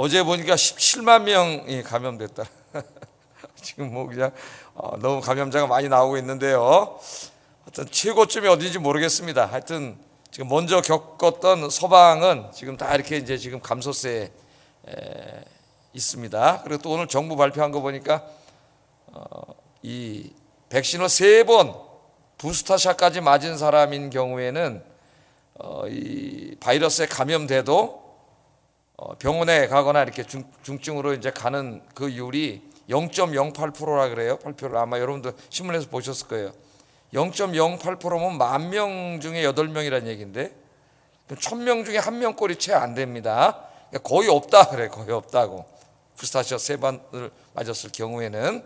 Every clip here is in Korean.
어제 보니까 17만 명이 감염됐다. 지금 뭐 그냥 너무 감염자가 많이 나오고 있는데요. 하여튼 최고점이 어딘지 모르겠습니다. 하여튼 지금 먼저 겪었던 서방은 지금 다 이렇게 이제 지금 감소세에 있습니다. 그리고 또 오늘 정부 발표한 거 보니까 이 백신을 3번 부스터샷까지 맞은 사람인 경우에는 이 바이러스에 감염돼도 병원에 가거나 이렇게 중증으로 이제 가는 그 이율이 0.08%라 그래요. 발표를 아마 여러분도 신문에서 보셨을 거예요. 0.08%면 10,000명 중에 8명이라는 얘기인데 1,000명 중에 1명꼴이 채 안 됩니다. 그러니까 거의 없다 그래. 거의 없다고. 부스터샷 3번을 맞았을 경우에는.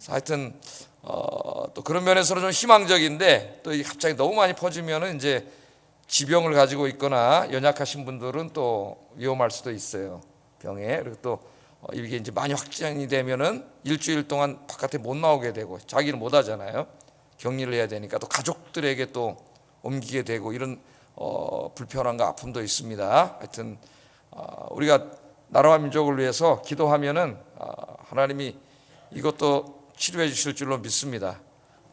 하여튼 또 그런 면에서는 좀 희망적인데 또 갑자기 너무 많이 퍼지면은 이제 지병을 가지고 있거나 연약하신 분들은 또 위험할 수도 있어요. 병에. 그리고 또 이게 이제 많이 확진이 되면은 일주일 동안 바깥에 못 나오게 되고 자기는 못 하잖아요. 격리를 해야 되니까 또 가족들에게 또 옮기게 되고 이런 불편함과 아픔도 있습니다. 하여튼 우리가 나라와 민족을 위해서 기도하면은 하나님이 이것도 치료해 주실 줄로 믿습니다.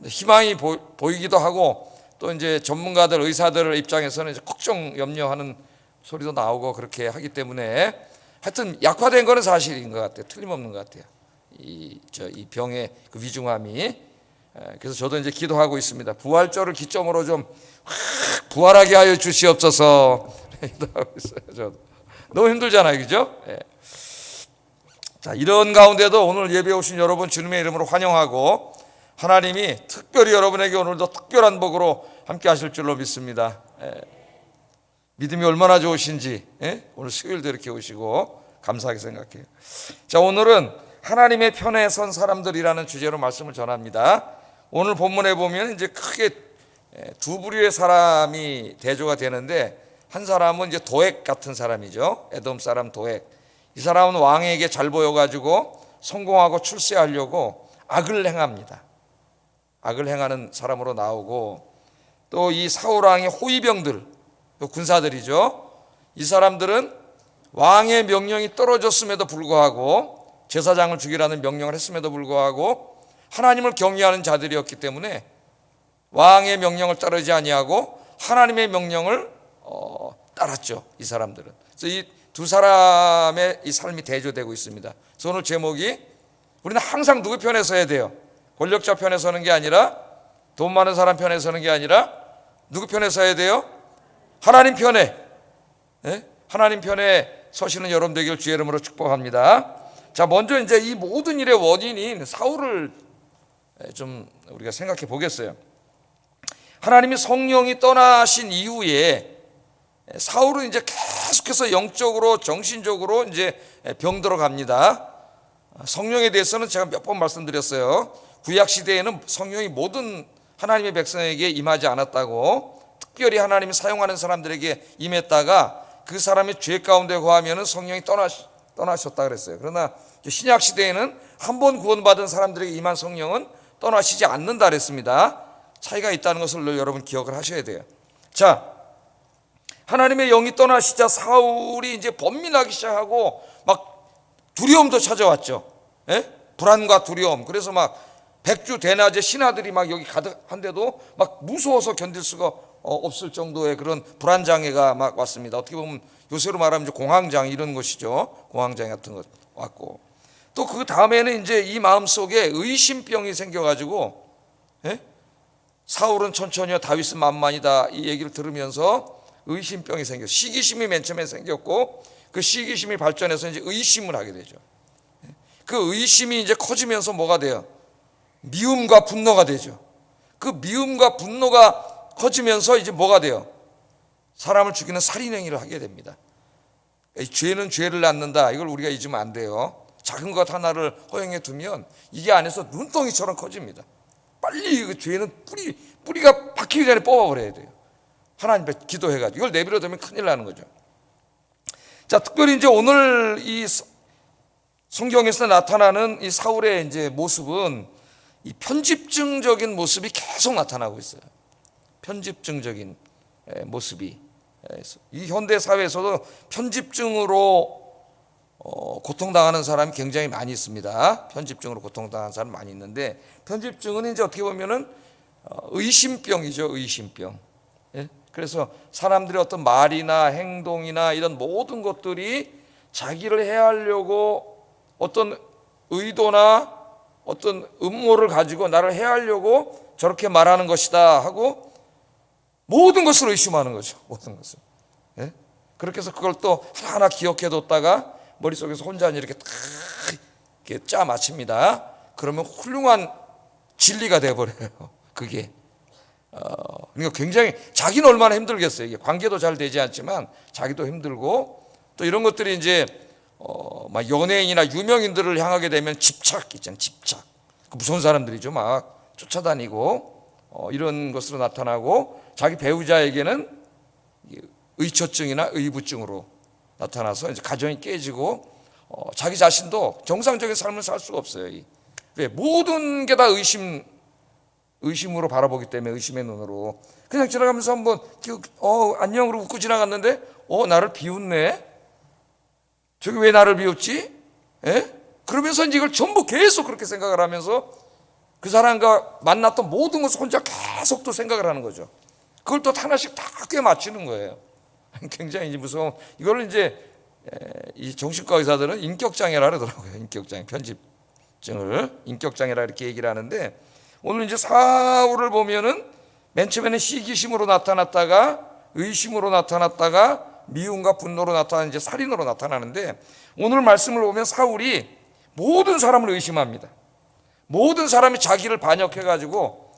희망이 보이기도 하고 또 이제 전문가들 의사들 입장에서는 이제 걱정 염려하는 소리도 나오고 그렇게 하기 때문에 하여튼 약화된 거는 사실인 것 같아요. 틀림없는 것 같아요. 이 병의 그 위중함이. 그래서 저도 이제 기도하고 있습니다. 부활절을 기점으로 좀 부활하게 하여 주시옵소서. 기도하고 있어요. 저도 너무 힘들잖아요, 그죠? 자, 이런 가운데도 오늘 예배 오신 여러분 주님의 이름으로 환영하고 하나님이 특별히 여러분에게 오늘도 특별한 복으로 함께 하실 줄로 믿습니다. 믿음이 얼마나 좋으신지 오늘 수요일도 이렇게 오시고 감사하게 생각해요. 자, 오늘은 하나님의 편에 선 사람들이라는 주제로 말씀을 전합니다. 오늘 본문에 보면 이제 크게 두 부류의 사람이 대조가 되는데 한 사람은 이제 도액 같은 사람이죠. 에돔 사람 도액. 이 사람은 왕에게 잘 보여가지고 성공하고 출세하려고 악을 행합니다. 악을 행하는 사람으로 나오고 또 이 사울 왕의 호위병들, 군사들이죠. 이 사람들은 왕의 명령이 떨어졌음에도 불구하고 제사장을 죽이라는 명령을 했음에도 불구하고 하나님을 경외하는 자들이었기 때문에 왕의 명령을 따르지 아니하고 하나님의 명령을 따랐죠. 이 사람들은. 그래서 이 두 사람의 이 삶이 대조되고 있습니다. 그래서 오늘 제목이 우리는 항상 누구 편에 서야 돼요? 권력자 편에 서는 게 아니라 돈 많은 사람 편에 서는 게 아니라 누구 편에 서야 돼요? 하나님 편에. 하나님 편에 서시는 여러분 되길 주의 이름으로 축복합니다. 자, 먼저 이제 이 모든 일의 원인인 사울을 좀 우리가 생각해 보겠어요. 하나님이 성령이 떠나신 이후에 사울은 이제 계속해서 영적으로 정신적으로 이제 병들어 갑니다. 성령에 대해서는 제가 몇 번 말씀드렸어요. 구약 시대에는 성령이 모든 하나님의 백성에게 임하지 않았다고, 특별히 하나님이 사용하는 사람들에게 임했다가 그 사람이 죄 가운데 거하면은 성령이 떠나셨다 그랬어요. 그러나 신약 시대에는 한 번 구원받은 사람들에게 임한 성령은 떠나시지 않는다 그랬습니다. 차이가 있다는 것을 늘 여러분 기억을 하셔야 돼요. 자, 하나님의 영이 떠나시자 사울이 이제 번민하기 시작하고 막 두려움도 찾아왔죠. 불안과 두려움. 그래서 막 백주 대낮에 신하들이 막 여기 가득한데도 막 무서워서 견딜 수가 없을 정도의 그런 불안 장애가 막 왔습니다. 어떻게 보면 요새로 말하면 이제 공황장 이런 것이죠. 공황장 같은 것 왔고 또 그 다음에는 이제 이 마음 속에 의심병이 생겨가지고 사울은 천천히요 다윗은 만만이다 이 얘기를 들으면서 의심병이 생겨 시기심이 맨 처음에 생겼고 그 시기심이 발전해서 이제 의심을 하게 되죠. 그 의심이 이제 커지면서 뭐가 돼요? 미움과 분노가 되죠. 그 미움과 분노가 커지면서 이제 뭐가 돼요? 사람을 죽이는 살인 행위를 하게 됩니다. 죄는 죄를 낳는다. 이걸 우리가 잊으면 안 돼요. 작은 것 하나를 허용해 두면 이게 안에서 눈덩이처럼 커집니다. 빨리 그 죄는 뿌리가 박히기 전에 뽑아버려야 돼요. 하나님 앞에 기도해가지고 이걸 내버려 두면 큰일 나는 거죠. 자, 특별히 이제 오늘 이 성경에서 나타나는 이 사울의 이제 모습은 이 편집증적인 모습이 계속 나타나고 있어요. 편집증적인 모습이 이 현대 사회에서도 편집증으로 고통당하는 사람이 굉장히 많이 있습니다. 편집증으로 고통당하는 사람 많이 있는데, 편집증은 이제 어떻게 보면은 의심병이죠. 의심병. 예? 그래서 사람들의 어떤 말이나 행동이나 이런 모든 것들이 자기를 해하려고 어떤 의도나 어떤 음모를 가지고 나를 해하려고 저렇게 말하는 것이다 하고 모든 것을 의심하는 거죠. 모든 것을. 예? 그렇게 해서 그걸 또 하나하나 기억해뒀다가 머릿속에서 혼자 이렇게 딱 이렇게 짜 맞춥니다. 그러면 훌륭한 진리가 돼버려요. 그게. 그러니까 굉장히 자기는 얼마나 힘들겠어요. 이게 관계도 잘 되지 않지만 자기도 힘들고, 또 이런 것들이 이제 막 연예인이나 유명인들을 향하게 되면 집착 있잖아요. 집착. 무서운 사람들이죠. 막 쫓아다니고 이런 것으로 나타나고, 자기 배우자에게는 의처증이나 의부증으로 나타나서 이제 가정이 깨지고 자기 자신도 정상적인 삶을 살 수가 없어요. 왜? 모든 게 다 의심으로 바라보기 때문에, 의심의 눈으로. 그냥 지나가면서 한번 안녕으로 웃고 지나갔는데 나를 비웃네. 저기 왜 나를 비웃지? 예? 그러면서 이제 이걸 전부 계속 그렇게 생각을 하면서 그 사람과 만났던 모든 것을 혼자 계속 또 생각을 하는 거죠. 그걸 또 하나씩 다 꽤 맞추는 거예요. 굉장히 무서운. 이걸 이제 이 정신과 의사들은 인격장애라 그러더라고요. 인격장애, 편집증을 인격장애라 이렇게 얘기를 하는데, 오늘 이제 사울을 보면은 맨 처음에는 시기심으로 나타났다가 의심으로 나타났다가 미움과 분노로 나타나는 이제 살인으로 나타나는데, 오늘 말씀을 보면 사울이 모든 사람을 의심합니다. 모든 사람이 자기를 반역해 가지고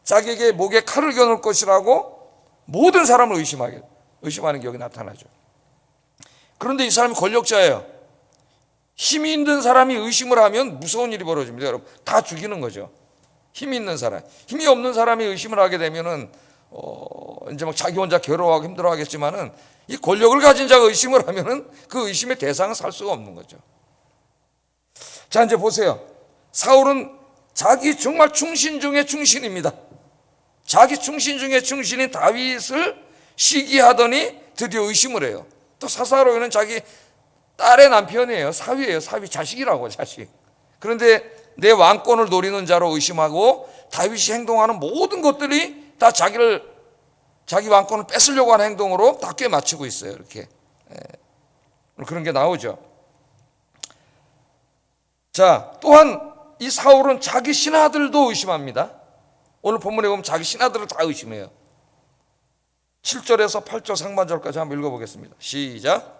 자기에게 목에 칼을 겨눌 것이라고 모든 사람을 의심하는 격이 나타나죠. 그런데 이 사람이 권력자예요. 힘이 있는 사람이 의심을 하면 무서운 일이 벌어집니다. 여러분, 다 죽이는 거죠. 힘이 있는 사람. 힘이 없는 사람이 의심을 하게 되면은 이제 막 자기 혼자 괴로워하고 힘들어하겠지만은, 이 권력을 가진 자가 의심을 하면은 그 의심의 대상은 살 수가 없는 거죠. 자, 이제 보세요. 사울은 자기 정말 충신 중에 충신입니다. 자기 충신 중에 충신인 다윗을 시기하더니 드디어 의심을 해요. 또 사사로이는 자기 딸의 남편이에요. 사위예요. 사위, 자식이라고, 자식. 그런데 내 왕권을 노리는 자로 의심하고, 다윗이 행동하는 모든 것들이 다 자기 왕권을 뺏으려고 하는 행동으로 다 꽤 맞추고 있어요. 이렇게 그런 게 나오죠. 자, 또한 이 사울은 자기 신하들도 의심합니다. 오늘 본문에 보면 자기 신하들을 다 의심해요. 7절에서 8절 상반절까지 한번 읽어보겠습니다. 시작.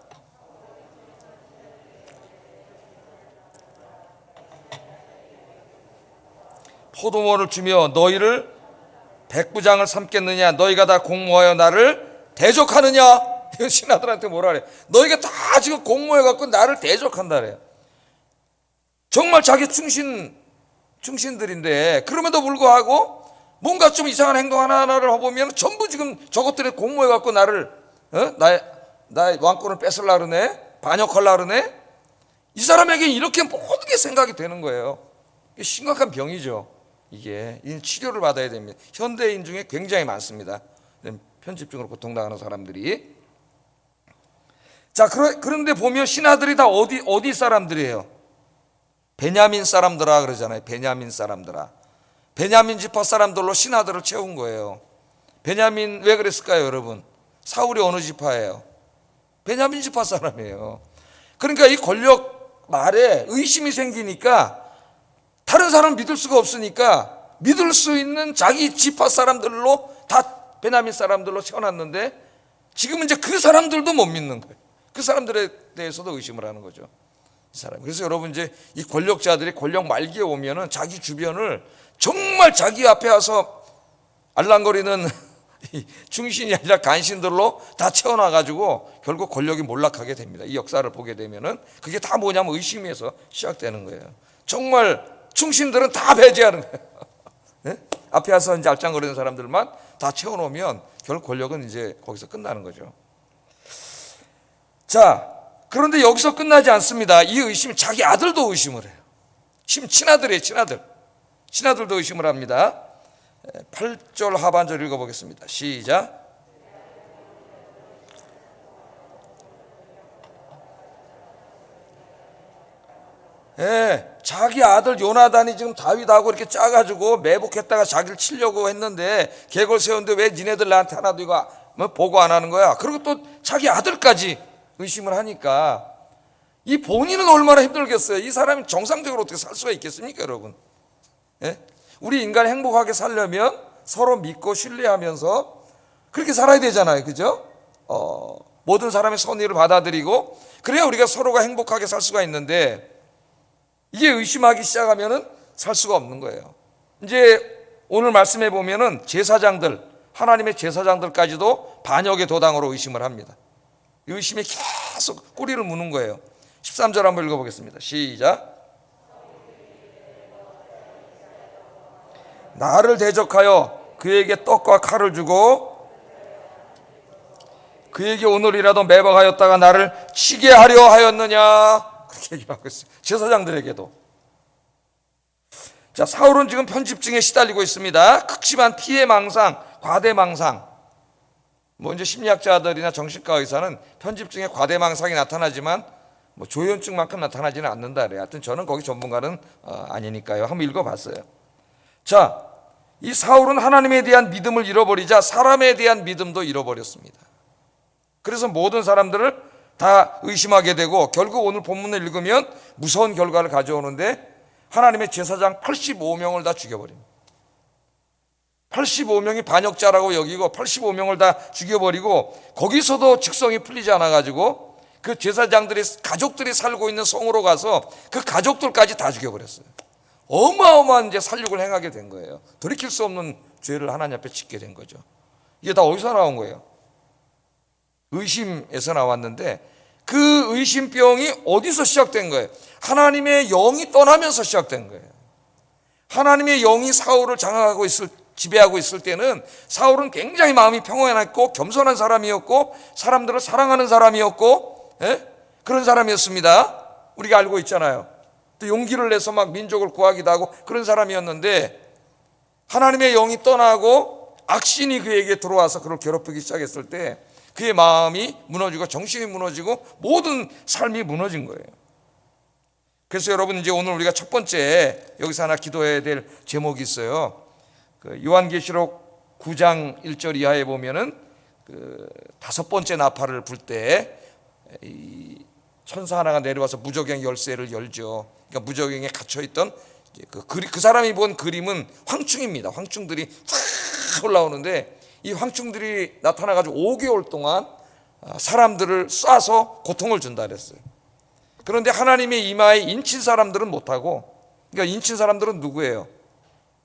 포도원을 주며 너희를 백부장을 삼겠느냐? 너희가 다 공모하여 나를 대적하느냐? 신하들한테 뭐라 그래? 너희가 다 지금 공모해갖고 나를 대적한다 그래요. 정말 자기 충신들인데, 그럼에도 불구하고 뭔가 좀 이상한 행동 하나하나를 해보면 전부 지금 저것들이 공모해갖고 나를 나의 왕권을 뺏으려고 그러네, 반역하려고 그러네. 이 사람에게 이렇게 모든 게 생각이 되는 거예요. 이게 심각한 병이죠. 이게 치료를 받아야 됩니다. 현대인 중에 굉장히 많습니다. 편집증으로 고통당하는 사람들이. 자, 그런데 보면 신하들이 다 어디 사람들이에요? 베냐민 사람들아 그러잖아요. 베냐민 사람들아. 베냐민 지파 사람들로 신하들을 채운 거예요. 베냐민 왜 그랬을까요, 여러분? 사울이 어느 지파예요? 베냐민 지파 사람이에요. 그러니까 이 권력 말에 의심이 생기니까 다른 사람 믿을 수가 없으니까 믿을 수 있는 자기 지파 사람들로 다 베냐민 사람들로 채워놨는데, 지금은 이제 그 사람들도 못 믿는 거예요. 그 사람들에 대해서도 의심을 하는 거죠. 이 사람. 그래서 여러분, 이제 이 권력자들이 권력 말기에 오면은 자기 주변을 정말 자기 앞에 와서 알랑거리는 충신이 아니라 간신들로 다 채워놔가지고 결국 권력이 몰락하게 됩니다. 이 역사를 보게 되면은 그게 다 뭐냐면 의심에서 시작되는 거예요. 정말 충신들은 다 배제하는 거예요. 네? 앞에 와서 이제 알짱거리는 사람들만 다 채워놓으면 결국 권력은 이제 거기서 끝나는 거죠. 자, 그런데 여기서 끝나지 않습니다. 이 의심이 자기 아들도 의심을 해요. 친아들이에요, 친아들. 친아들도 의심을 합니다. 8절 하반절 읽어보겠습니다. 시작. 자기 아들 요나단이 지금 다윗하고 이렇게 짜가지고 매복했다가 자기를 치려고 했는데 계획을 세웠는데 왜 니네들 나한테 하나도 이거 뭐 보고 안 하는 거야? 그리고 또 자기 아들까지 의심을 하니까 이 본인은 얼마나 힘들겠어요. 이 사람이 정상적으로 어떻게 살 수가 있겠습니까, 여러분? 우리 인간이 행복하게 살려면 서로 믿고 신뢰하면서 그렇게 살아야 되잖아요, 그죠? 모든 사람의 선의를 받아들이고 그래야 우리가 서로가 행복하게 살 수가 있는데 이게 의심하기 시작하면은 살 수가 없는 거예요. 이제 오늘 말씀해 보면은 제사장들, 하나님의 제사장들까지도 반역의 도당으로 의심을 합니다. 의심이 계속 꼬리를 무는 거예요. 13절 한번 읽어보겠습니다. 시작. 나를 대적하여 그에게 떡과 칼을 주고 그에게 오늘이라도 매박하였다가 나를 치게 하려 하였느냐, 그렇게 얘기하고 있어요. 제사장들에게도. 자, 사울은 지금 편집증에 시달리고 있습니다. 극심한 피해망상, 과대망상. 뭐 이제 심리학자들이나 정신과 의사는 편집증에 과대망상이 나타나지만 뭐 조현증만큼 나타나지는 않는다 그래요. 하여튼 저는 거기 전문가는 아니니까요. 한번 읽어봤어요. 자, 이 사울은 하나님에 대한 믿음을 잃어버리자 사람에 대한 믿음도 잃어버렸습니다. 그래서 모든 사람들을 다 의심하게 되고 결국 오늘 본문을 읽으면 무서운 결과를 가져오는데 하나님의 제사장 85명을 다 죽여버립니다. 85명이 반역자라고 여기고 85명을 다 죽여버리고 거기서도 직성이 풀리지 않아가지고 그 제사장들의 가족들이 살고 있는 성으로 가서 그 가족들까지 다 죽여버렸어요. 어마어마한 이제 살육을 행하게 된 거예요. 돌이킬 수 없는 죄를 하나님 앞에 짓게 된 거죠. 이게 다 어디서 나온 거예요? 의심에서 나왔는데 그 의심병이 어디서 시작된 거예요? 하나님의 영이 떠나면서 시작된 거예요. 하나님의 영이 사울을 장악하고 지배하고 있을 때는 사울은 굉장히 마음이 평안했고 겸손한 사람이었고 사람들을 사랑하는 사람이었고 그런 사람이었습니다. 우리가 알고 있잖아요. 또 용기를 내서 막 민족을 구하기도 하고 그런 사람이었는데 하나님의 영이 떠나고 악신이 그에게 들어와서 그를 괴롭히기 시작했을 때 그의 마음이 무너지고 정신이 무너지고 모든 삶이 무너진 거예요. 그래서 여러분 이제 오늘 우리가 첫 번째 여기서 하나 기도해야 될 제목이 있어요. 그 요한계시록 9장 1절 이하에 보면은 그 5번째 나팔을 불 때 이 천사 하나가 내려와서 무저갱 열쇠를 열죠. 그러니까 무저갱에 갇혀있던 그 사람이 본 그림은 황충입니다. 황충들이 쫙 올라오는데 이 황충들이 나타나가지고 5개월 동안 사람들을 쏴서 고통을 준다 그랬어요. 그런데 하나님의 이마에 인친 사람들은 못하고, 그러니까 인친 사람들은 누구예요?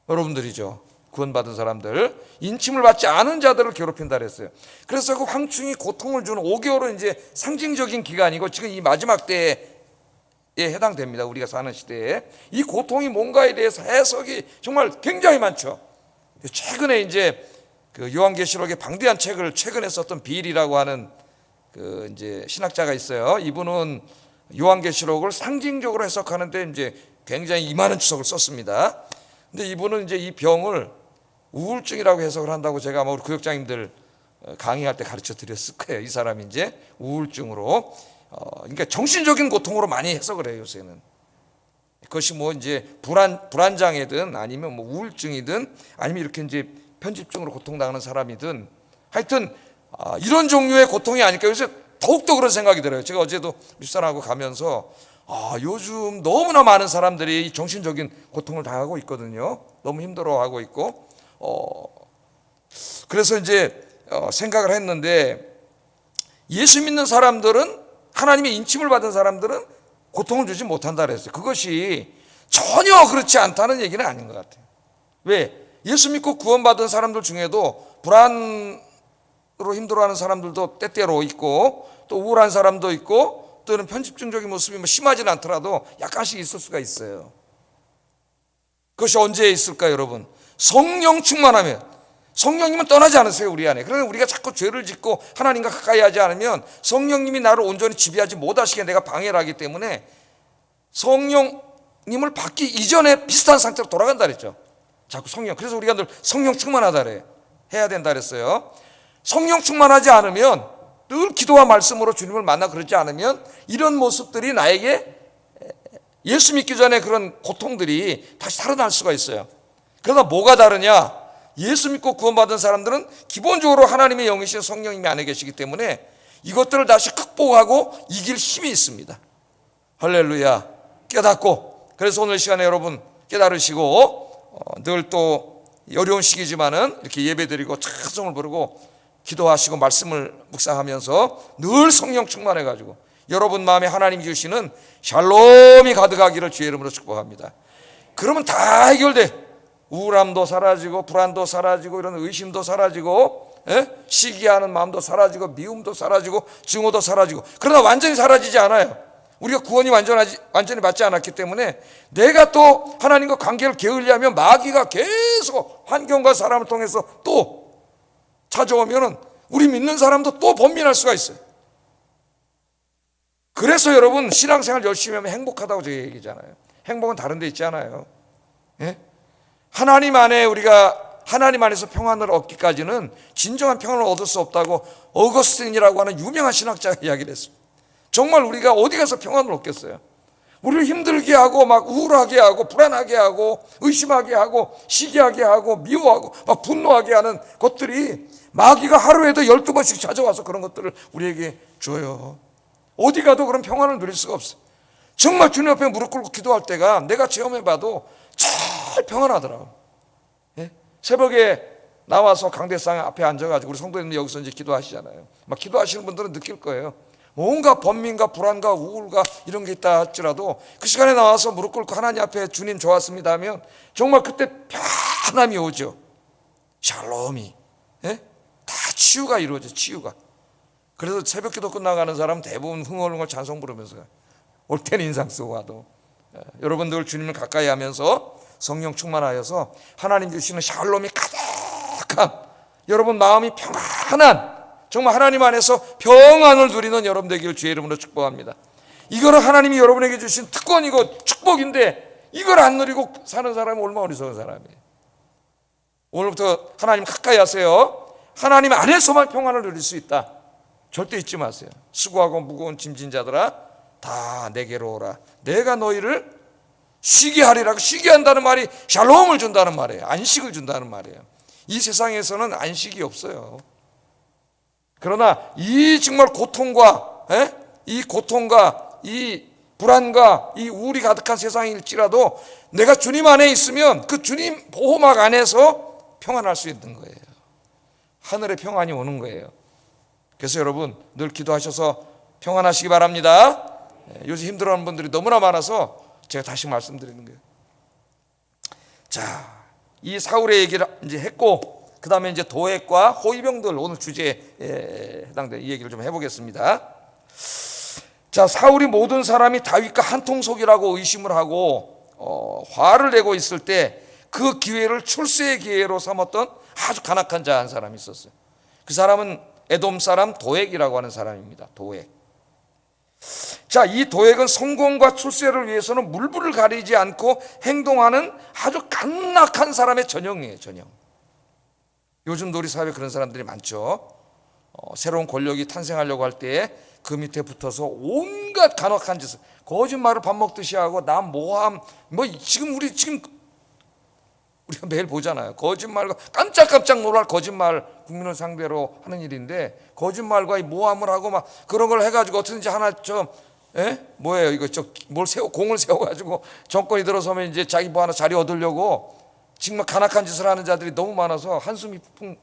여러분들이죠. 구원받은 사람들, 인침을 받지 않은 자들을 괴롭힌다 그랬어요. 그래서 그 황충이 고통을 주는 5개월은 이제 상징적인 기간이고 지금 이 마지막 때에 해당됩니다. 우리가 사는 시대에 이 고통이 뭔가에 대해서 해석이 정말 굉장히 많죠. 최근에 이제 그 요한계시록의 방대한 책을 최근에 썼던 빌이라고 하는 그 이제 신학자가 있어요. 이분은 요한계시록을 상징적으로 해석하는데 이제 굉장히 이만한 주석을 썼습니다. 근데 이분은 이제 이 병을 우울증이라고 해석을 한다고 제가 아마 우리 구역장님들 강의할 때 가르쳐 드렸을 거예요. 이 사람이 이제 우울증으로 그러니까 정신적인 고통으로 많이 해석을 해요, 요새는. 그것이 뭐 이제 불안장애든 아니면 뭐 우울증이든 아니면 이렇게 이제 편집증으로 고통당하는 사람이든 하여튼 이런 종류의 고통이 아닐까. 요새 더욱더 그런 생각이 들어요. 제가 어제도 립산하고 가면서 요즘 너무나 많은 사람들이 정신적인 고통을 당하고 있거든요. 너무 힘들어하고 있고 그래서 이제 생각을 했는데 예수 믿는 사람들은 하나님의 인침을 받은 사람들은 고통을 주지 못한다 그랬어요. 그것이 전혀 그렇지 않다는 얘기는 아닌 것 같아요. 왜? 예수 믿고 구원받은 사람들 중에도 불안으로 힘들어하는 사람들도 때때로 있고 또 우울한 사람도 있고 또는 편집증적인 모습이 뭐 심하지는 않더라도 약간씩 있을 수가 있어요. 그것이 언제 있을까요, 여러분? 성령 충만하면. 성령님은 떠나지 않으세요, 우리 안에. 그러나 우리가 자꾸 죄를 짓고 하나님과 가까이 하지 않으면 성령님이 나를 온전히 지배하지 못하시게 내가 방해를 하기 때문에 성령님을 받기 이전에 비슷한 상태로 돌아간다 그랬죠. 자꾸 성령. 그래서 우리가 늘 성령 충만하다 그래. 해야 된다 그랬어요. 성령 충만하지 않으면 늘 기도와 말씀으로 주님을 만나 그러지 않으면 이런 모습들이 나에게 예수 믿기 전에 그런 고통들이 다시 살아날 수가 있어요. 그러나 뭐가 다르냐? 예수 믿고 구원받은 사람들은 기본적으로 하나님의 영이신 성령님이 안에 계시기 때문에 이것들을 다시 극복하고 이길 힘이 있습니다. 할렐루야. 깨닫고, 그래서 오늘 시간에 여러분 깨달으시고 늘 또 어려운 시기지만은 이렇게 예배드리고 찬송을 부르고 기도하시고 말씀을 묵상하면서 늘 성령 충만해가지고 여러분 마음에 하나님이 주시는 샬롬이 가득하기를 주의 이름으로 축복합니다. 그러면 다 해결돼. 우울함도 사라지고 불안도 사라지고 이런 의심도 사라지고 시기하는 마음도 사라지고 미움도 사라지고 증오도 사라지고. 그러나 완전히 사라지지 않아요. 우리가 구원이 완전히 받지 않았기 때문에 내가 또 하나님과 관계를 게을리하면 마귀가 계속 환경과 사람을 통해서 또 찾아오면은 우리 믿는 사람도 또 번민할 수가 있어요. 그래서 여러분 신앙생활 열심히 하면 행복하다고 제가 얘기잖아요. 행복은 다른 데 있지 않아요. 예? 하나님 안에 우리가 하나님 안에서 평안을 얻기까지는 진정한 평안을 얻을 수 없다고 어거스틴이라고 하는 유명한 신학자가 이야기를 했습니다. 정말 우리가 어디 가서 평안을 얻겠어요? 우리를 힘들게 하고 막 우울하게 하고 불안하게 하고 의심하게 하고 시기하게 하고 미워하고 막 분노하게 하는 것들이 마귀가 하루에도 12번씩 찾아와서 그런 것들을 우리에게 줘요. 어디 가도 그런 평안을 누릴 수가 없어요. 정말 주님 앞에 무릎 꿇고 기도할 때가 내가 체험해봐도 잘 평안하더라고. 예? 새벽에 나와서 강대상 앞에 앉아가지고 우리 성도님들 여기서 이제 기도하시잖아요. 막 기도하시는 분들은 느낄 거예요. 뭔가 번민과 불안과 우울과 이런 게 있다 할지라도 그 시간에 나와서 무릎 꿇고 하나님 앞에 주님 좋았습니다 하면 정말 그때 편함이 오죠. 샬롬이. 예? 다 치유가 이루어져. 치유가. 그래서 새벽 기도 끝나가는 사람은 대부분 흥얼흥얼 찬송 부르면서 올 때는 인상 쓰고 와도 여러분들 주님을 가까이 하면서 성령 충만하여서 하나님 주시는 샬롬이 가득한 여러분 마음이 평안한 정말 하나님 안에서 평안을 누리는 여러분 되기를 주의 이름으로 축복합니다. 이거는 하나님이 여러분에게 주신 특권이고 축복인데 이걸 안 누리고 사는 사람이 얼마나 어리석은 사람이에요. 오늘부터 하나님 가까이 하세요. 하나님 안에서만 평안을 누릴 수 있다. 절대 잊지 마세요. 수고하고 무거운 짐진 자들아 다 내게로 오라. 내가 너희를 쉬게 하리라고. 쉬게 한다는 말이 샬롬을 준다는 말이에요. 안식을 준다는 말이에요. 이 세상에서는 안식이 없어요. 그러나 이 정말 고통과 이 불안과 이 우울이 가득한 세상일지라도 내가 주님 안에 있으면 그 주님 보호막 안에서 평안할 수 있는 거예요. 하늘의 평안이 오는 거예요. 그래서 여러분 늘 기도하셔서 평안하시기 바랍니다. 요즘 힘들어하는 분들이 너무나 많아서 제가 다시 말씀드리는 거예요. 자, 이 사울의 얘기를 이제 했고 그 다음에 이제 도액과 호위병들 오늘 주제에 해당되는 이 얘기를 좀 해보겠습니다. 자, 사울이 모든 사람이 다윗과 한통속이라고 의심을 하고 화를 내고 있을 때 그 기회를 출세의 기회로 삼았던 아주 간악한 자 한 사람이 있었어요. 그 사람은 에돔 사람 도액이라고 하는 사람입니다. 도액. 자, 이 도액은 성공과 출세를 위해서는 물불을 가리지 않고 행동하는 아주 간악한 사람의 전형이에요. 전형. 요즘도 우리 사회에 그런 사람들이 많죠. 새로운 권력이 탄생하려고 할 때 그 밑에 붙어서 온갖 간악한 짓을 거짓말을 밥 먹듯이 하고 남 모함 우리가 매일 보잖아요. 거짓말과 깜짝깜짝 놀랄 거짓말 국민을 상대로 하는 일인데 거짓말과 이 모함을 하고 막 그런 걸 해가지고 어떻게든지 하나 뭐예요 이거 공을 세워가지고 정권이 들어서면 이제 자기 뭐 하나 자리 얻으려고 정말 간악한 짓을 하는 자들이 너무 많아서 한숨이 푹푹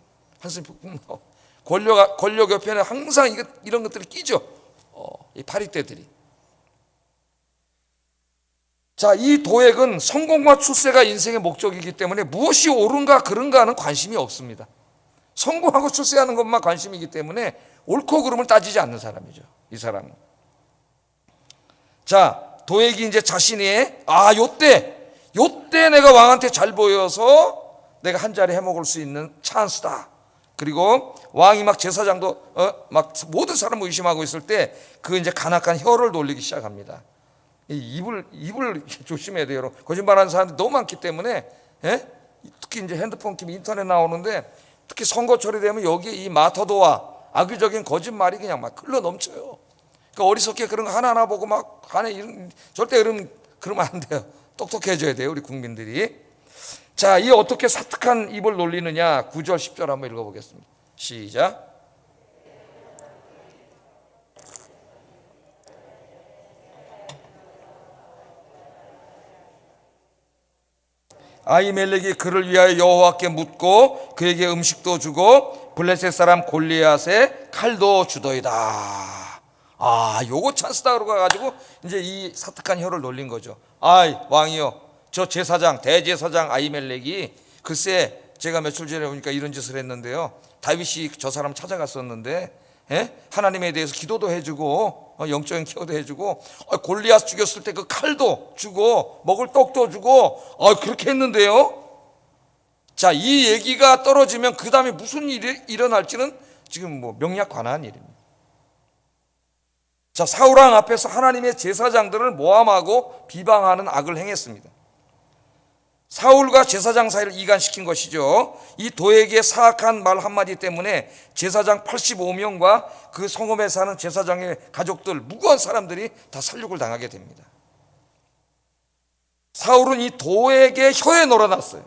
나와. 권력 옆에는 항상 이런 것들이 끼죠. 이 파리떼들이. 자, 이 도액은 성공과 출세가 인생의 목적이기 때문에 무엇이 옳은가 그른가는 관심이 없습니다. 성공하고 출세하는 것만 관심이기 때문에 옳고 그름을 따지지 않는 사람이죠. 이 사람은. 자, 도액이 이제 자신이 요때 내가 왕한테 잘 보여서 내가 한 자리 해먹을 수 있는 찬스다. 그리고 왕이 막 제사장도 막 모든 사람을 의심하고 있을 때 그 이제 간악한 혀를 돌리기 시작합니다. 입을 조심해야 돼요. 여러분. 거짓말하는 사람들이 너무 많기 때문에 특히 이제 핸드폰 키면 인터넷 나오는데 특히 선거철이 되면 여기에 이 마터도와 악의적인 거짓말이 그냥 막 흘러 넘쳐요. 그러니까 어리석게 그런 거 하나하나 보고 막 절대 이런 그러면 안 돼요. 똑똑해져야 돼요, 우리 국민들이. 자, 이 어떻게 사특한 입을 놀리느냐, 9절 10절 한번 읽어보겠습니다. 시작. 아히멜렉이 그를 위하여 여호와께 묻고 그에게 음식도 주고 블레셋 사람 골리앗의 칼도 주더이다. 요거 찬스다 그러고 가지고 이제 이 사특한 혀를 놀린 거죠. 왕이요, 저 제사장 대제사장 아히멜렉이 글쎄 제가 며칠 전에 보니까 이런 짓을 했는데요. 다윗이 저 사람 찾아갔었는데 하나님에 대해서 기도도 해주고 영적인 케어도 해주고 골리앗 죽였을 때 그 칼도 주고 먹을 떡도 주고 그렇게 했는데요. 자, 이 얘기가 떨어지면 그 다음에 무슨 일이 일어날지는 지금 뭐 명약관한 일입니다. 자, 사울왕 앞에서 하나님의 제사장들을 모함하고 비방하는 악을 행했습니다. 사울과 제사장 사이를 이간시킨 것이죠. 이 도에게 사악한 말 한마디 때문에 제사장 85명과 그 성읍에 사는 제사장의 가족들, 무고한 사람들이 다 살육을 당하게 됩니다. 사울은 이 도에게 혀에 놀아났어요.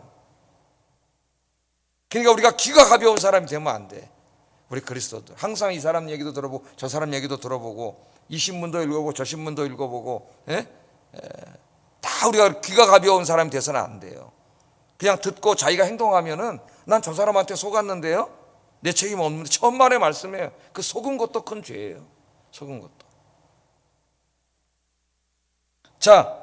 그러니까 우리가 귀가 가벼운 사람이 되면 안 돼. 우리 그리스도들 항상 이 사람 얘기도 들어보고 저 사람 얘기도 들어보고 이 신문도 읽어보고 저 신문도 읽어보고 다 우리가 귀가 가벼운 사람이 돼서는 안 돼요. 그냥 듣고 자기가 행동하면은 난 저 사람한테 속았는데요, 내 책임 없는데, 천만의 말씀이에요. 그 속은 것도 큰 죄예요. 속은 것도. 자,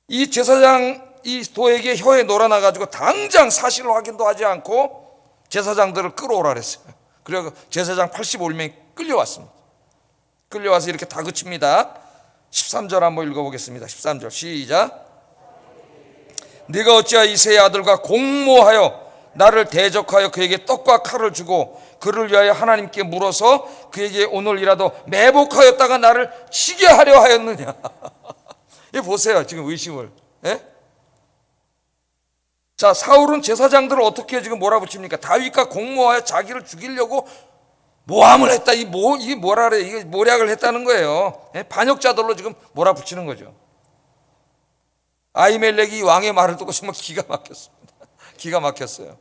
이 제사장 이 도에게 혀에 놀아나가지고 당장 사실 확인도 하지 않고 제사장들을 끌어오라 그랬어요. 그래서 제사장 85명이 끌려왔습니다. 끌려와서 이렇게 다그칩니다. 13절 한번 읽어보겠습니다. 13절 시작. 네가 어찌하여 이새의 아들과 공모하여 나를 대적하여 그에게 떡과 칼을 주고 그를 위하여 하나님께 물어서 그에게 오늘이라도 매복하였다가 나를 치게 하려 하였느냐. 이 보세요, 지금 의심을. 자, 사울은 제사장들을 어떻게 지금 몰아붙입니까? 다윗과 공모하여 자기를 죽이려고 모함을 했다. 이게 뭐라 그래? 이게 모략을 했다는 거예요. 반역자들로 지금 몰아붙이는 거죠. 아히멜렉이 왕의 말을 듣고 정말 기가 막혔습니다. 기가 막혔어요.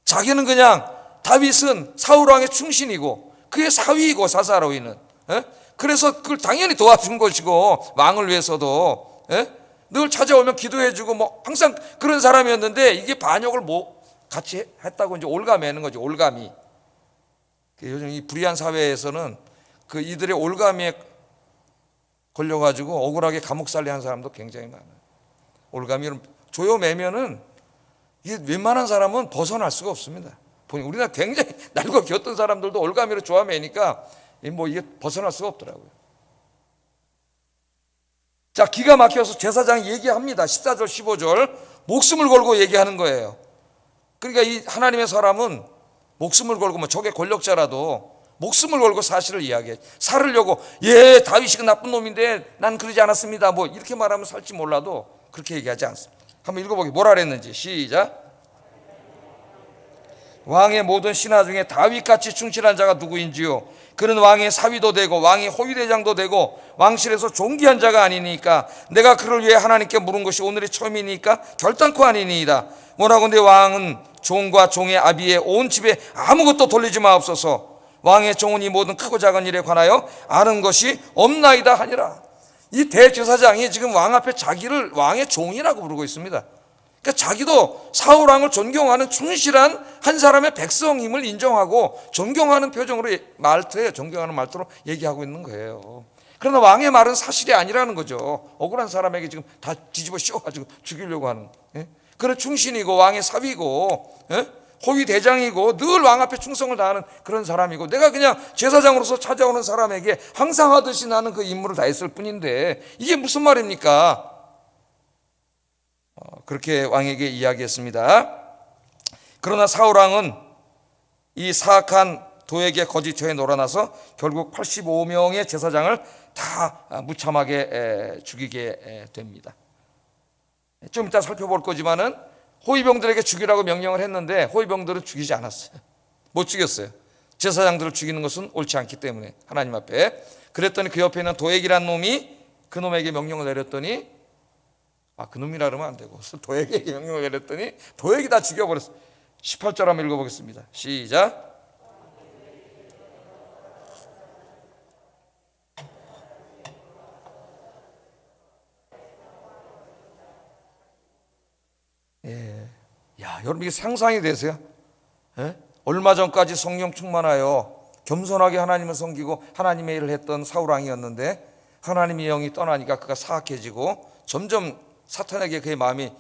자기는 그냥 다윗은 사울 왕의 충신이고 그의 사위이고 사사로이는 그래서 그걸 당연히 도와준 것이고 왕을 위해서도 늘 찾아오면 기도해주고 뭐 항상 그런 사람이었는데 이게 반역을 같이 했다고 이제 올가매는 거죠. 올가미. 요즘 이 불의한 사회에서는 그 이들의 올가미에 걸려가지고 억울하게 감옥살이 한 사람도 굉장히 많아요. 올가미를 조여매면은 이게 웬만한 사람은 벗어날 수가 없습니다. 우리나라 굉장히 날고 겼던 사람들도 올가미로 조여매니까 뭐 이게 벗어날 수가 없더라고요. 자, 기가 막혀서 제사장이 얘기합니다. 14절 15절 목숨을 걸고 얘기하는 거예요. 그러니까 이 하나님의 사람은 목숨을 걸고 뭐 적의 권력자라도 목숨을 걸고 사실을 이야기해. 살으려고 다윗이 그 나쁜 놈인데 난 그러지 않았습니다. 뭐 이렇게 말하면 살지 몰라도 그렇게 얘기하지 않습니다. 한번 읽어보기 뭐라 그랬는지 시작. 왕의 모든 신하 중에 다윗같이 충실한 자가 누구인지요? 그는 왕의 사위도 되고 왕의 호위대장도 되고 왕실에서 존귀한 자가 아니니까 내가 그를 위해 하나님께 물은 것이 오늘이 처음이니까 결단코 아니니이다. 뭐라건대 왕은 종과 종의 아비의 온 집에 아무것도 돌리지 마옵소서. 왕의 종은 이 모든 크고 작은 일에 관하여 아는 것이 없나이다 하니라. 이 대제사장이 지금 왕 앞에 자기를 왕의 종이라고 부르고 있습니다. 그러니까 자기도 사울 왕을 존경하는 충실한 한 사람의 백성임을 인정하고 존경하는 표정으로 존경하는 말투로 얘기하고 있는 거예요. 그러나 왕의 말은 사실이 아니라는 거죠. 억울한 사람에게 지금 다 뒤집어 씌워가지고 죽이려고 하는. 그런 충신이고 왕의 사위고 호위 대장이고 늘 왕 앞에 충성을 다하는 그런 사람이고 내가 그냥 제사장으로서 찾아오는 사람에게 항상 하듯이 나는 그 임무를 다했을 뿐인데 이게 무슨 말입니까? 그렇게 왕에게 이야기했습니다. 그러나 사울왕은 이 사악한 도에게 거짓 혀에 놀아나서 결국 85명의 제사장을 다 무참하게 죽이게 됩니다. 좀 이따 살펴볼 거지만은 호위병들에게 죽이라고 명령을 했는데 호위병들은 죽이지 않았어요. 못 죽였어요. 제사장들을 죽이는 것은 옳지 않기 때문에 하나님 앞에. 그랬더니 그 옆에 있는 도액이라는 놈이 그놈에게 명령을 내렸더니 그놈이라 그러면 안 되고 도액에게 명령을 내렸더니 도액이 다 죽여버렸어. 18절 한번 읽어보겠습니다. 시작. 여러분 이게 상상이 되세요? 얼마 전까지 성령 충만하여 겸손하게 하나님을 섬기고 하나님의 일을 했던 사울왕이었는데 하나님의 영이 떠나니까 그가 사악해지고 점점 사탄에게 그의 마음이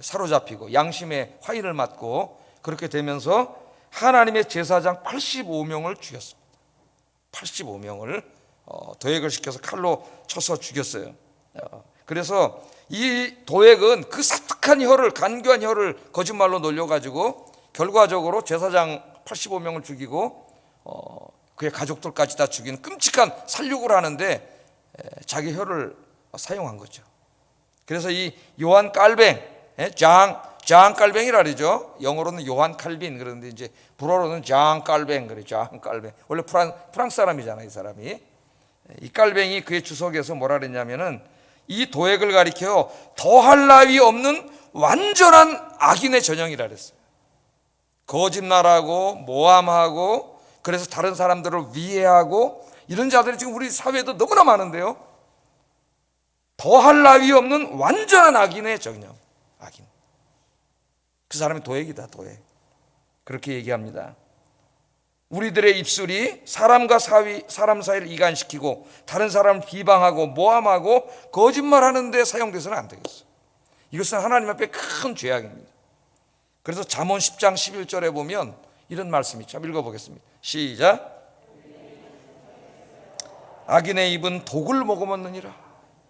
사로잡히고 양심의 화인을 맞고 그렇게 되면서 하나님의 제사장 85명을 죽였습니다. 85명을 도액을 시켜서 칼로 쳐서 죽였어요. 그래서 이 도액은 그 사특한 혀를, 간교한 혀를 거짓말로 놀려가지고 결과적으로 제사장 85명을 죽이고 그의 가족들까지 다 죽인 끔찍한 살육을 하는데 자기 혀를 사용한 거죠. 그래서 이 요한 깔뱅, 장 깔뱅이라 그러죠. 영어로는 요한 칼빈 그러는데 이제 불어로는 장 깔뱅 그래. 장 깔뱅. 원래 프랑스 사람이잖아요, 이 사람이. 이 깔뱅이 그의 주석에서 뭐라 그랬냐면은 이 도액을 가리켜 더할 나위 없는 완전한 악인의 전형이라 그랬어요. 거짓말하고 모함하고 그래서 다른 사람들을 위해하고 이런 자들이 지금 우리 사회에도 너무나 많은데요. 더할 나위 없는 완전한 악인의 전형. 악인. 그 사람이 도액이다, 도액. 그렇게 얘기합니다. 우리들의 입술이 사람과 사람 사이를 이간시키고 다른 사람을 비방하고 모함하고 거짓말하는 데 사용돼서는 안 되겠어요. 이것은 하나님 앞에 큰 죄악입니다. 그래서 잠언 10장 11절에 보면 이런 말씀이 참 읽어보겠습니다. 시작. 악인의 입은 독을 머금었느니라.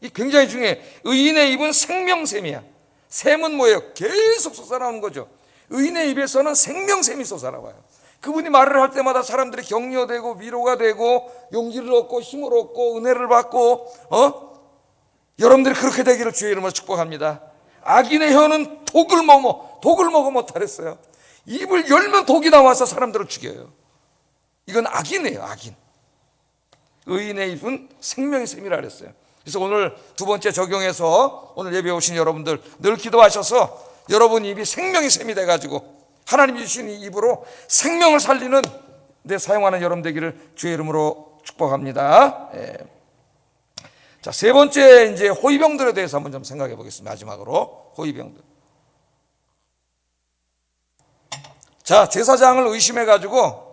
이 굉장히 중요해. 의인의 입은 생명샘이야. 샘은 뭐예요? 계속 솟아나오는 거죠. 의인의 입에서는 생명샘이 솟아나와요. 그분이 말을 할 때마다 사람들이 격려되고 위로가 되고 용기를 얻고 힘을 얻고 은혜를 받고 여러분들이 그렇게 되기를 주의 이름으로 축복합니다. 악인의 혀는 독을 먹어 못하랬어요. 입을 열면 독이 나와서 사람들을 죽여요. 이건 악인이에요, 악인. 의인의 입은 생명의 샘이라 그랬어요. 그래서 오늘 두 번째 적용해서 오늘 예배 오신 여러분들 늘 기도하셔서 여러분 입이 생명의 샘이 돼가지고 하나님이 주신 이 입으로 생명을 살리는 데 사용하는 여러분 되기를 주의 이름으로 축복합니다. 자, 세 번째 이제 호위병들에 대해서 한번 좀 생각해 보겠습니다. 마지막으로 호위병들. 자, 제사장을 의심해 가지고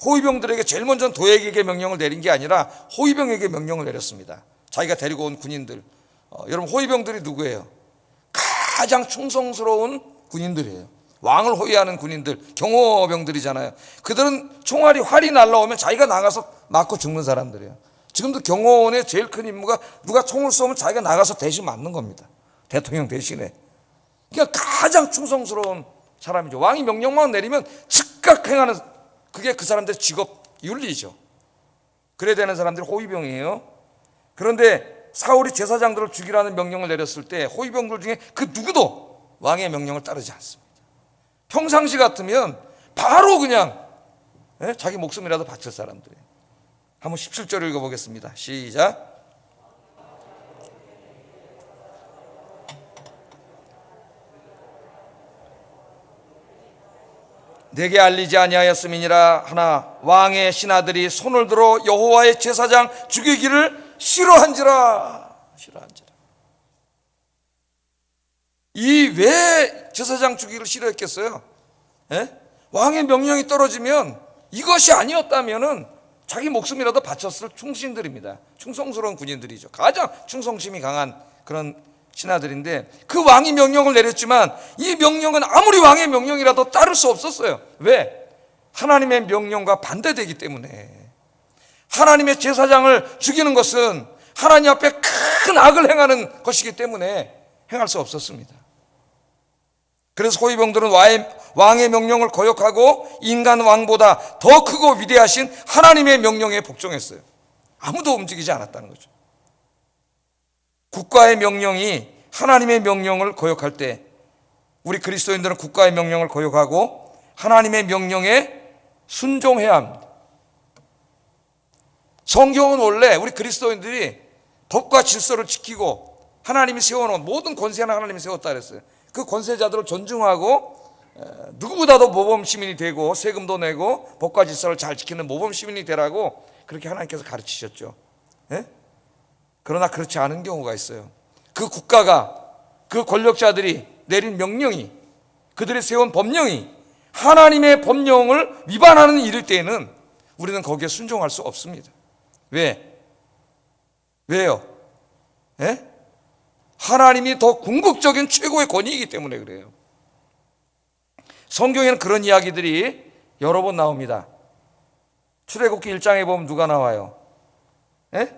호위병들에게 제일 먼저 도액에게 명령을 내린 게 아니라 호위병에게 명령을 내렸습니다. 자기가 데리고 온 군인들. 여러분 호위병들이 누구예요? 가장 충성스러운 군인들이에요. 왕을 호위하는 군인들, 경호병들이잖아요. 그들은 총알이 활이 날라오면 자기가 나가서 맞고 죽는 사람들이에요. 지금도 경호원의 제일 큰 임무가 누가 총을 쏘면 자기가 나가서 대신 맞는 겁니다. 대통령 대신에. 그러니까 가장 충성스러운 사람이죠. 왕이 명령만 내리면 즉각 행하는, 그게 그 사람들의 직업 윤리죠. 그래야 되는 사람들이 호위병이에요. 그런데 사울이 제사장들을 죽이라는 명령을 내렸을 때 호위병들 중에 그 누구도 왕의 명령을 따르지 않습니다. 평상시 같으면 바로 그냥 자기 목숨이라도 바칠 사람들이에요. 한번 17절을 읽어보겠습니다. 시작. 내게 알리지 아니하였음이니라 하나 왕의 신하들이 손을 들어 여호와의 제사장 죽이기를 싫어한지라. 이 왜 제사장 죽이기를 싫어했겠어요? 왕의 명령이 떨어지면 이것이 아니었다면은 자기 목숨이라도 바쳤을 충신들입니다. 충성스러운 군인들이죠. 가장 충성심이 강한 그런 신하들인데 그 왕이 명령을 내렸지만 이 명령은 아무리 왕의 명령이라도 따를 수 없었어요. 왜? 하나님의 명령과 반대되기 때문에. 하나님의 제사장을 죽이는 것은 하나님 앞에 큰 악을 행하는 것이기 때문에 행할 수 없었습니다. 그래서 호위병들은 왕의 명령을 거역하고 인간 왕보다 더 크고 위대하신 하나님의 명령에 복종했어요. 아무도 움직이지 않았다는 거죠. 국가의 명령이 하나님의 명령을 거역할 때 우리 그리스도인들은 국가의 명령을 거역하고 하나님의 명령에 순종해야 합니다. 성경은 원래 우리 그리스도인들이 법과 질서를 지키고 하나님이 세워놓은 모든 권세는 하나님이 세웠다 그랬어요. 그 권세자들을 존중하고 누구보다도 모범 시민이 되고 세금도 내고 법과 질서를 잘 지키는 모범 시민이 되라고 그렇게 하나님께서 가르치셨죠. 예? 그러나 그렇지 않은 경우가 있어요. 그 국가가, 그 권력자들이 내린 명령이, 그들이 세운 법령이 하나님의 법령을 위반하는 일일 때에는 우리는 거기에 순종할 수 없습니다. 왜요? 예? 하나님이 더 궁극적인 최고의 권위이기 때문에 그래요. 성경에는 그런 이야기들이 여러 번 나옵니다. 출애굽기 1장에 보면 누가 나와요? 예?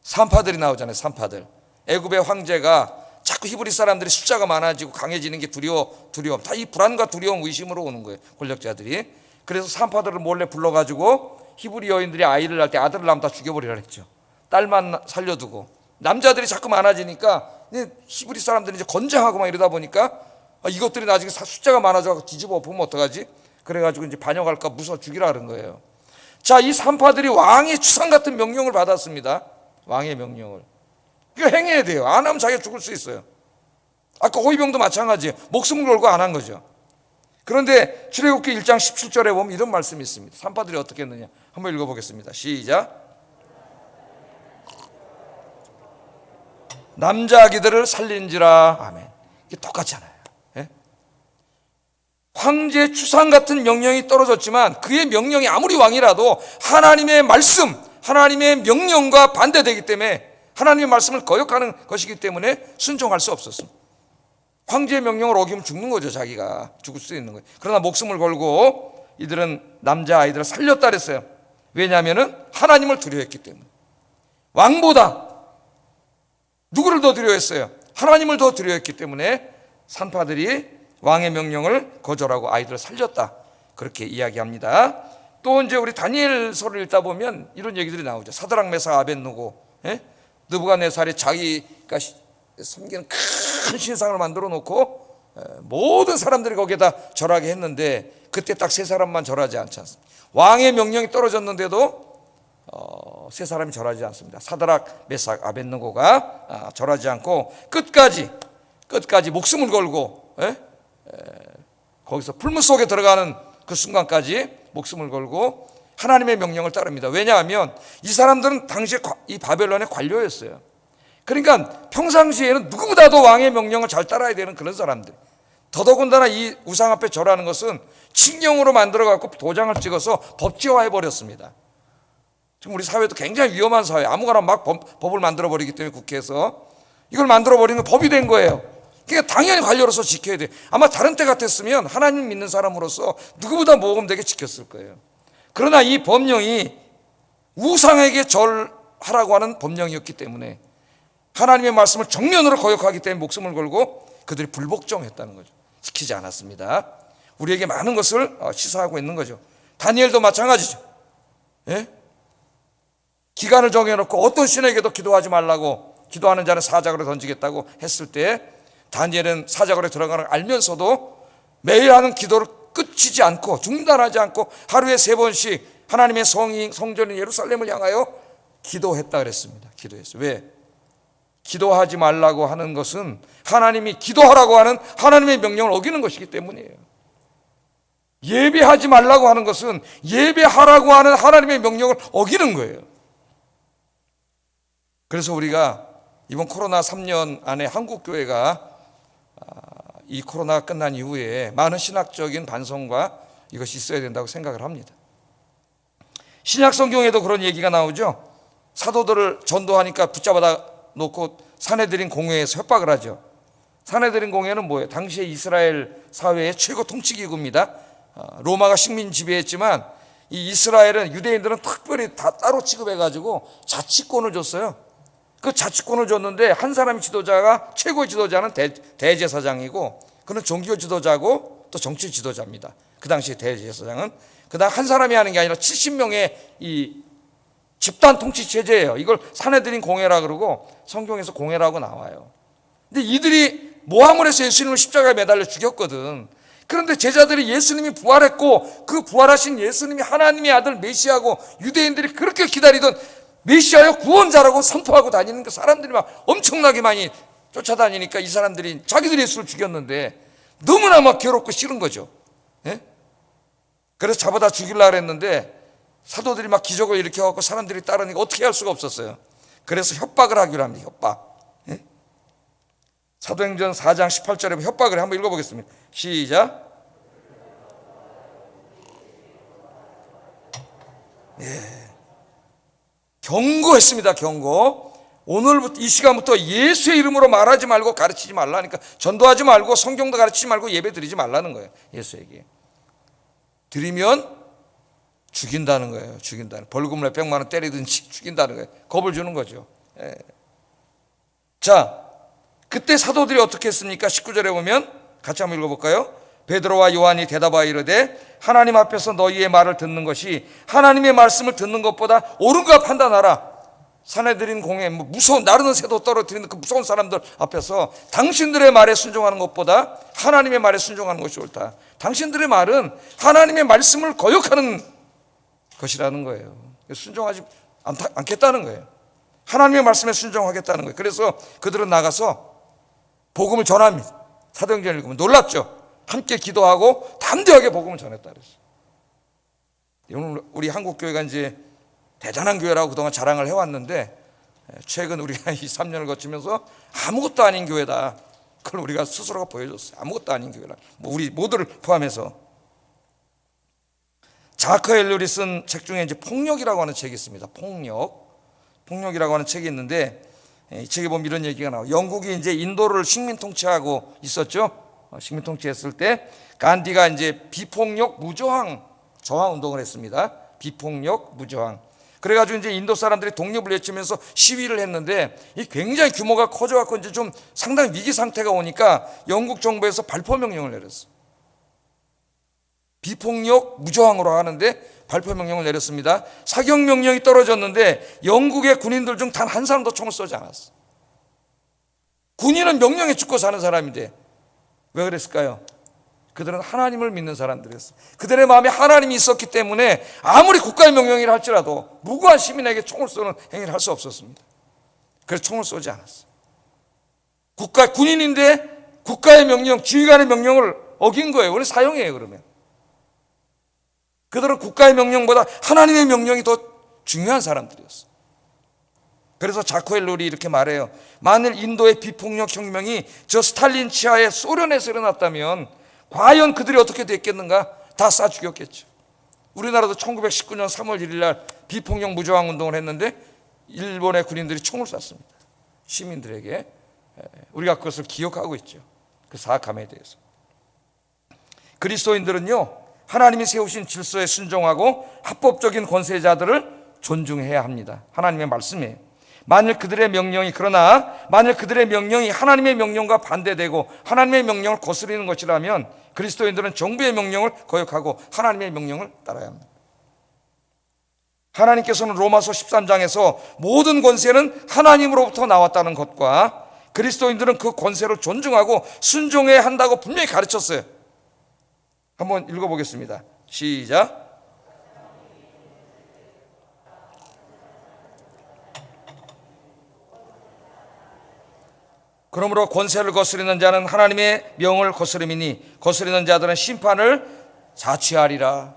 산파들이 나오잖아요. 산파들. 애굽의 황제가 자꾸 히브리 사람들이 숫자가 많아지고 강해지는 게 두려움. 다 이 불안과 두려움, 의심으로 오는 거예요. 권력자들이. 그래서 산파들을 몰래 불러가지고 히브리 여인들이 아이를 낳을 때 아들을 낳으면 다 죽여버리라 했죠. 딸만 살려두고. 남자들이 자꾸 많아지니까 히브리 사람들이 이제 건장하고 막 이러다 보니까 이것들이 나중에 숫자가 많아져서 뒤집어 엎으면 어떡하지? 그래가지고 이제 반역할까 무서워 죽이라 그런 거예요. 자, 이 산파들이 왕의 추상 같은 명령을 받았습니다. 왕의 명령을. 이거 행해야 돼요. 안 하면 자기가 죽을 수 있어요. 아까 호위병도 마찬가지예요. 목숨을 걸고 안 한 거죠. 그런데 출애굽기 1장 17절에 보면 이런 말씀이 있습니다. 산파들이 어떻게 했느냐 한번 읽어보겠습니다. 시작. 남자 아기들을 살린지라. 아멘. 이게 똑같잖아요. 예? 황제 추상 같은 명령이 떨어졌지만 그의 명령이 아무리 왕이라도 하나님의 말씀, 하나님의 명령과 반대되기 때문에 하나님의 말씀을 거역하는 것이기 때문에 순종할 수 없었습니다. 황제의 명령을 어기면 죽는 거죠. 자기가 죽을 수 있는 거예요. 그러나 목숨을 걸고 이들은 남자 아이들을 살렸다 그랬어요. 왜냐하면 하나님을 두려워했기 때문에. 왕보다 누구를 더 두려워했어요? 하나님을 더 두려워했기 때문에 산파들이 왕의 명령을 거절하고 아이들을 살렸다. 그렇게 이야기합니다. 또 이제 우리 다니엘서를 읽다 보면 이런 얘기들이 나오죠. 사드락 메삭 아벳느고, 느부갓네살이 자기가 섬기는 큰 신상을 만들어 놓고 모든 사람들이 거기에다 절하게 했는데 그때 딱 세 사람만 절하지 않지 않습니까? 왕의 명령이 떨어졌는데도 세 사람이 절하지 않습니다. 사드락, 메삭, 아벳느고가 절하지 않고 끝까지 목숨을 걸고 거기서 풀무 속에 들어가는 그 순간까지 목숨을 걸고 하나님의 명령을 따릅니다. 왜냐하면 이 사람들은 당시에 이 바벨론의 관료였어요. 그러니까 평상시에는 누구보다도 왕의 명령을 잘 따라야 되는 그런 사람들. 더더군다나 이 우상 앞에 절하는 것은 칙령으로 만들어 갖고 도장을 찍어서 법제화해 버렸습니다. 지금 우리 사회도 굉장히 위험한 사회. 아무거나 막 법을 만들어 버리기 때문에 국회에서 이걸 만들어 버리는 건 법이 된 거예요. 그러니까 당연히 관료로서 지켜야 돼. 아마 다른 때 같았으면 하나님 믿는 사람으로서 누구보다 모범되게 지켰을 거예요. 그러나 이 법령이 우상에게 절하라고 하는 법령이었기 때문에 하나님의 말씀을 정면으로 거역하기 때문에 목숨을 걸고 그들이 불복종했다는 거죠. 지키지 않았습니다. 우리에게 많은 것을 시사하고 있는 거죠. 다니엘도 마찬가지죠. 예? 기간을 정해놓고 어떤 신에게도 기도하지 말라고, 기도하는 자는 사자굴에 던지겠다고 했을 때 다니엘은 사자굴에 들어가는 걸 알면서도 매일 하는 기도를 끝이지 않고 중단하지 않고 하루에 3번씩 하나님의 성전인 예루살렘을 향하여 기도했다 그랬습니다. 기도했어요. 왜? 기도하지 말라고 하는 것은 하나님이 기도하라고 하는 하나님의 명령을 어기는 것이기 때문이에요. 예배하지 말라고 하는 것은 예배하라고 하는 하나님의 명령을 어기는 거예요. 그래서 우리가 이번 코로나 3년 안에 한국교회가 이 코로나가 끝난 이후에 많은 신학적인 반성과 이것이 있어야 된다고 생각을 합니다. 신약 성경에도 그런 얘기가 나오죠. 사도들을 전도하니까 붙잡아다 놓고 사내들인 공회에서 협박을 하죠. 사내들인 공회는 뭐예요? 당시에 이스라엘 사회의 최고 통치기구입니다. 로마가 식민 지배했지만 이 이스라엘은 유대인들은 특별히 다 따로 취급해가지고 자치권을 줬어요. 그 자치권을 줬는데 한 사람의 지도자가, 최고의 지도자는 대제사장이고 그는 종교 지도자고 또 정치 지도자입니다. 그 당시 대제사장은 그다음 한 사람이 하는 게 아니라 70명의 이 집단 통치 체제예요. 이걸 사내들인 공회라 그러고 성경에서 공회라고 나와요. 근데 이들이 모함을 해서 예수님을 십자가에 매달려 죽였거든. 그런데 제자들이 예수님이 부활했고 그 부활하신 예수님이 하나님의 아들 메시아고 유대인들이 그렇게 기다리던 메시아여 구원자라고 선포하고 다니는 그 사람들이 막 엄청나게 많이 쫓아다니니까 이 사람들이 자기들이 예수를 죽였는데 너무나 막 괴롭고 싫은 거죠. 예? 그래서 잡아다 죽이려고 했는데 사도들이 막 기적을 일으켜갖고 사람들이 따르니까 어떻게 할 수가 없었어요. 그래서 협박을 하기로 합니다. 협박. 예? 사도행전 4장 18절에 협박을 한번 읽어보겠습니다. 시작. 예. 경고했습니다. 경고. 오늘부터 이 시간부터 예수의 이름으로 말하지 말고 가르치지 말라니까, 전도하지 말고 성경도 가르치지 말고 예배 드리지 말라는 거예요. 예수에게 드리면 죽인다는 거예요. 죽인다는, 벌금을 100만 원 때리든지 죽인다는 거예요. 겁을 주는 거죠. 예. 자, 그때 사도들이 어떻게 했습니까? 19절에 보면 같이 한번 읽어볼까요? 베드로와 요한이 대답하여 이르되 하나님 앞에서 너희의 말을 듣는 것이 하나님의 말씀을 듣는 것보다 옳은가 판단하라. 사내들인 공에 무서운 나르는 새도 떨어뜨리는 그 무서운 사람들 앞에서 당신들의 말에 순종하는 것보다 하나님의 말에 순종하는 것이 옳다. 당신들의 말은 하나님의 말씀을 거역하는 것이라는 거예요. 순종하지 않겠다는 거예요. 하나님의 말씀에 순종하겠다는 거예요. 그래서 그들은 나가서 복음을 전합니다. 사도행전을 읽으면 놀랍죠. 함께 기도하고 담대하게 복음을 전했다 그랬어요. 오늘 우리 한국 교회가 이제 대단한 교회라고 그동안 자랑을 해왔는데 최근 우리가 이 3년을 거치면서 아무것도 아닌 교회다. 그걸 우리가 스스로가 보여줬어요. 아무것도 아닌 교회라. 우리 모두를 포함해서. 자크 엘룰이 쓴 책 중에 이제 폭력이라고 하는 책이 있습니다. 폭력이라고 하는 책이 있는데 이 책에 보면 이런 얘기가 나와요. 영국이 이제 인도를 식민 통치하고 있었죠. 식민 통치했을 때 간디가 이제 비폭력 무저항 저항 운동을 했습니다. 비폭력 무저항. 그래가지고 이제 인도 사람들이 독립을 외치면서 시위를 했는데 이 굉장히 규모가 커져갖고 이제 좀 상당히 위기 상태가 오니까 영국 정부에서 발포 명령을 내렸어요. 비폭력 무저항으로 하는데 발포 명령을 내렸습니다. 사격 명령이 떨어졌는데 영국의 군인들 중 단 한 사람도 총을 쏘지 않았어. 군인은 명령에 죽고 사는 사람인데 왜 그랬을까요? 그들은 하나님을 믿는 사람들이었어요. 그들의 마음에 하나님이 있었기 때문에 아무리 국가의 명령이라 할지라도 무고한 시민에게 총을 쏘는 행위를 할 수 없었습니다. 그래서 총을 쏘지 않았어요. 군인인데 국가의 명령, 지휘관의 명령을 어긴 거예요. 우리 사형이에요. 그러면 그들은 국가의 명령보다 하나님의 명령이 더 중요한 사람들이었어요. 그래서 자크 엘룰이 이렇게 말해요. 만일 인도의 비폭력 혁명이 저 스탈린 치하에 소련에서 일어났다면 과연 그들이 어떻게 됐겠는가? 다 쏴 죽였겠죠. 우리나라도 1919년 3월 1일 날 비폭력 무저항 운동을 했는데 일본의 군인들이 총을 쐈습니다. 시민들에게. 우리가 그것을 기억하고 있죠. 그 사악함에 대해서. 그리스도인들은요, 하나님이 세우신 질서에 순종하고 합법적인 권세자들을 존중해야 합니다. 하나님의 말씀이에요. 만일 그들의 명령이 하나님의 명령과 반대되고 하나님의 명령을 거스르는 것이라면 그리스도인들은 정부의 명령을 거역하고 하나님의 명령을 따라야 합니다. 하나님께서는 로마서 13장에서 모든 권세는 하나님으로부터 나왔다는 것과 그리스도인들은 그 권세를 존중하고 순종해야 한다고 분명히 가르쳤어요. 한번 읽어보겠습니다. 시작. 그러므로 권세를 거스르는 자는 하나님의 명을 거스름이니 거스르는 자들은 심판을 자취하리라.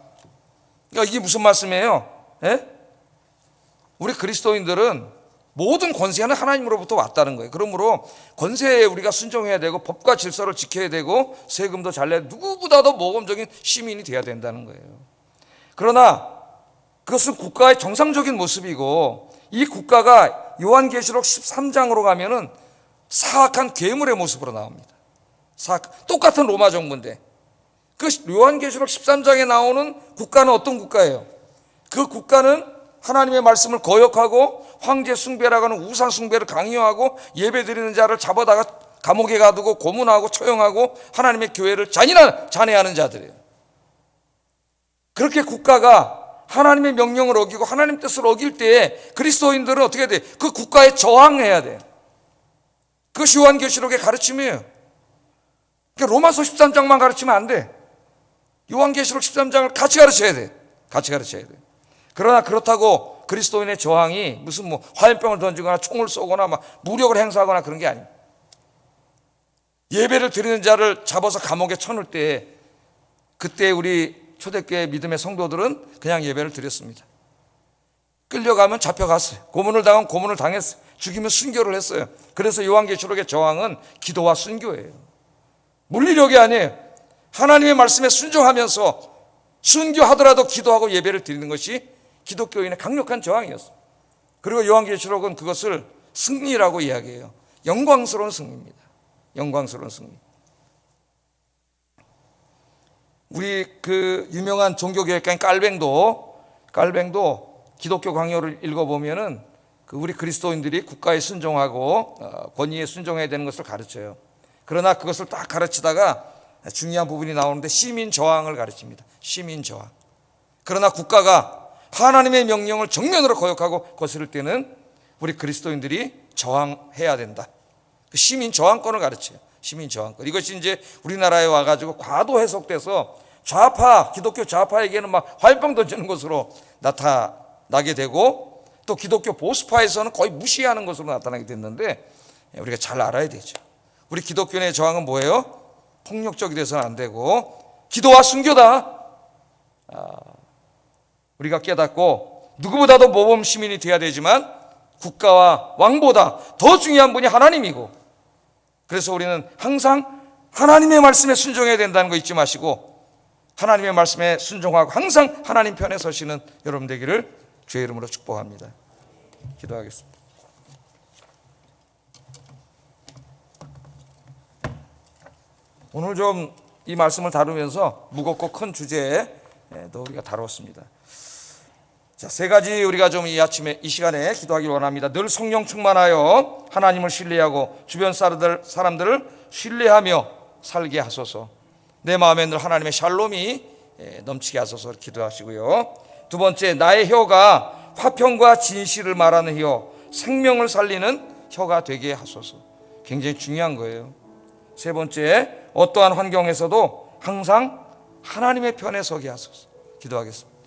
그러니까 이게 무슨 말씀이에요? 예? 우리 그리스도인들은 모든 권세는 하나님으로부터 왔다는 거예요. 그러므로 권세에 우리가 순종해야 되고 법과 질서를 지켜야 되고 세금도 잘 내야, 누구보다도 모범적인 시민이 돼야 된다는 거예요. 그러나 그것은 국가의 정상적인 모습이고 이 국가가 요한계시록 13장으로 가면은 사악한 괴물의 모습으로 나옵니다. 똑같은 로마 정부인데 그 요한계시록 13장에 나오는 국가는 어떤 국가예요? 그 국가는 하나님의 말씀을 거역하고 황제 숭배라고 하는 우상 숭배를 강요하고 예배드리는 자를 잡아다가 감옥에 가두고 고문하고 처형하고 하나님의 교회를 잔해하는 자들이에요. 그렇게 국가가 하나님의 명령을 어기고 하나님 뜻을 어길 때에 그리스도인들은 어떻게 해야 돼? 그 국가에 저항해야 돼. 그것이 요한계시록의 가르침이에요. 그러니까 로마서 13장만 가르치면 안 돼. 요한계시록 13장을 같이 가르쳐야 돼. 같이 가르쳐야 돼. 그러나 그렇다고 그리스도인의 저항이 무슨 뭐 화염병을 던지거나 총을 쏘거나 막 무력을 행사하거나 그런 게 아닙니다. 예배를 드리는 자를 잡아서 감옥에 쳐넣을 때, 그때 우리 초대교회 믿음의 성도들은 그냥 예배를 드렸습니다. 끌려가면 잡혀갔어요. 고문을 당하면 고문을 당했어요. 죽이면 순교를 했어요. 그래서 요한계시록의 저항은 기도와 순교예요. 물리력이 아니에요. 하나님의 말씀에 순종하면서 순교하더라도 기도하고 예배를 드리는 것이 기독교인의 강력한 저항이었어요. 그리고 요한계시록은 그것을 승리라고 이야기해요. 영광스러운 승리입니다. 영광스러운 승리. 우리 그 유명한 종교개혁가인 깔뱅도 기독교 강요를 읽어보면은 우리 그리스도인들이 국가에 순종하고 권위에 순종해야 되는 것을 가르쳐요. 그러나 그것을 딱 가르치다가 중요한 부분이 나오는데 시민 저항을 가르칩니다. 시민 저항. 그러나 국가가 하나님의 명령을 정면으로 거역하고 거스를 때는 우리 그리스도인들이 저항해야 된다. 시민 저항권을 가르쳐요. 시민 저항권. 이것이 이제 우리나라에 와가지고 과도 해석돼서 좌파, 기독교 좌파에게는 막 화염병 던지는 것으로 나타나게 되고, 또 기독교 보수파에서는 거의 무시하는 것으로 나타나게 됐는데, 우리가 잘 알아야 되죠. 우리 기독교인의 저항은 뭐예요? 폭력적이 돼서는 안 되고 기도와 순교다. 우리가 깨닫고 누구보다도 모범 시민이 돼야 되지만 국가와 왕보다 더 중요한 분이 하나님이고, 그래서 우리는 항상 하나님의 말씀에 순종해야 된다는 거 잊지 마시고, 하나님의 말씀에 순종하고 항상 하나님 편에 서시는 여러분 되기를 주의 이름으로 축복합니다. 기도하겠습니다. 오늘 좀 이 말씀을 다루면서 무겁고 큰 주제에 또 우리가 다뤘습니다. 자, 세 가지 우리가 좀 이 아침에 이 시간에 기도하기를 원합니다. 늘 성령 충만하여 하나님을 신뢰하고 주변 사람들을 신뢰하며 살게 하소서. 내 마음에 늘 하나님의 샬롬이 넘치게 하소서 기도하시고요. 두 번째, 나의 혀가 화평과 진실을 말하는 혀, 생명을 살리는 혀가 되게 하소서. 굉장히 중요한 거예요. 세 번째, 어떠한 환경에서도 항상 하나님의 편에 서게 하소서. 기도하겠습니다.